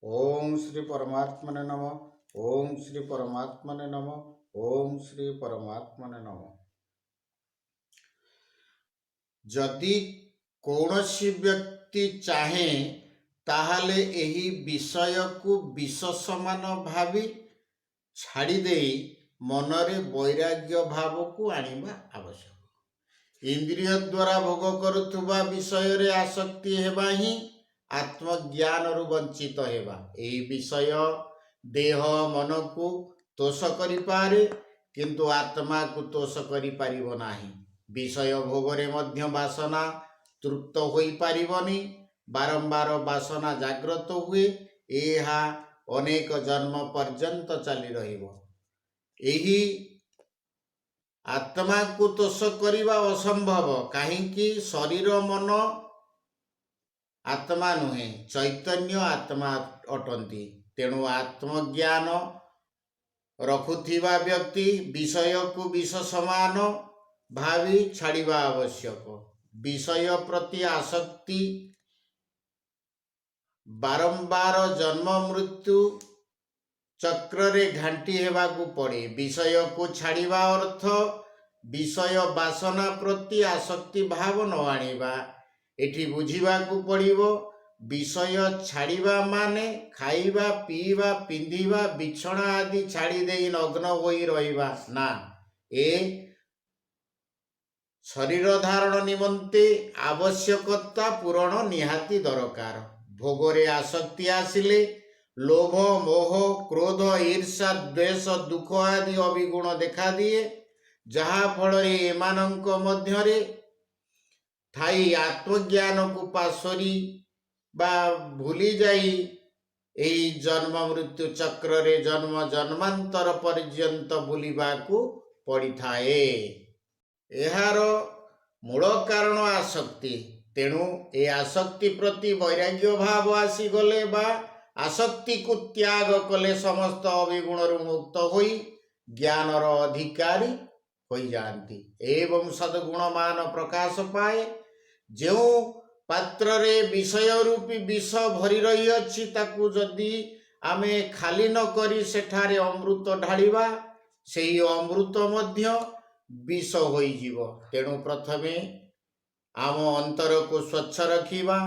ओम श्री परमात्मने नमः। ओम श्री परमात्मने नमः। ओम श्री परमात्मने नमः। जदि कौनसी व्यक्ति चाहे ताहले एही विषय को विष समान भावी छाड़ी दे मनरे वैराग्य भाव को आनिबा आवश्यक। इंद्रिय द्वारा भोग करुवा विषय रे आसक्ति हेबा ही आत्मज्ञान रु वंचित हेबा। एही विषय देह मन को तोष करि पारे किंतु आत्मा को तोष करि पारिबो नाही। विषय भोगरे मध्य वासना तृप्त होई पारिबनी। बारंबार वासना जागृत हुए एहा अनेक जन्म पर्यंत चली रहिबो। एही आत्मा को तोष करिबा असंभव, काहींकि शरीर मन आत्मा नुहे, चैतन्य आत्मा अटंती। तेणु आत्मज्ञान रखुथिबा व्यक्ति विषय को विष समान भावी छाड़िबा आवश्यक। विषय प्रति आसक्ति बारंबार जन्म मृत्यु चक्र रे घांटी हेबा को पड़े। विषय को छाड़िबा अर्थ विषय वासना प्रति आसक्ति भाव न आनिबा। एठी बुझिबा को पड़िबो विषय छाड़िबा माने खाइबा पीवा पिंधिबा बिछଣା आदि छाड़ी देई नग्न होई रहिबा ना। ए शरीर धारण निमंते आवश्यकता पूरण निहाती दरकार। भोगरे आसक्ति आसिले लोभ मोह क्रोध ईर्षा द्वेष दुख आदि अभिगुण देखा दिए, जहा फल एमानंक मध्यरे थाई आत्मज्ञान को पासरी बा भूली जाई एही जन्म मृत्यु चक्र रे जन्म जन्मांतर पर्यंत बुलिबा को पड़ी थाए। एहार मूल कारण आसक्ति। तेणु ए आसक्ति प्रति वैराग्य भाव आसी गले बा आसक्ति को त्याग कले समस्त अभिगुण मुक्त होई ज्ञानर अधिकारी होई जाती एवं सद्गुणमान प्रकाश पाए। जो पात्र रे विषय रूपी विष भरी रही अछि ताकू जदि आमे खाली न करी सेठारे अमृत ढालिबा सेही अमृत मध्य विष होई जीव। तेणु प्रथमे आम अंतर को स्वच्छ रखिबा।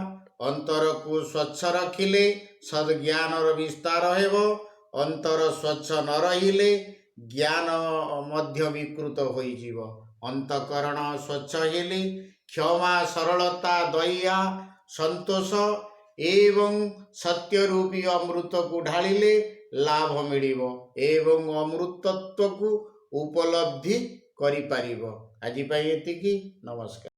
अंतर को स्वच्छ रखिले सद्ज्ञानर विस्तार हेबो। अंतर स्वच्छ न रहिले ज्ञान मध्य विकृत होई जीव। अंतकरण स्वच्छ हेले क्षमा सरलता दया संतोष एवं सत्य रूपी अमृत को ढालिले लाभ मिलिबो एवं अमृतत्व को उपलब्धि करि पारिबो। आजि पई एतिकी। नमस्कार।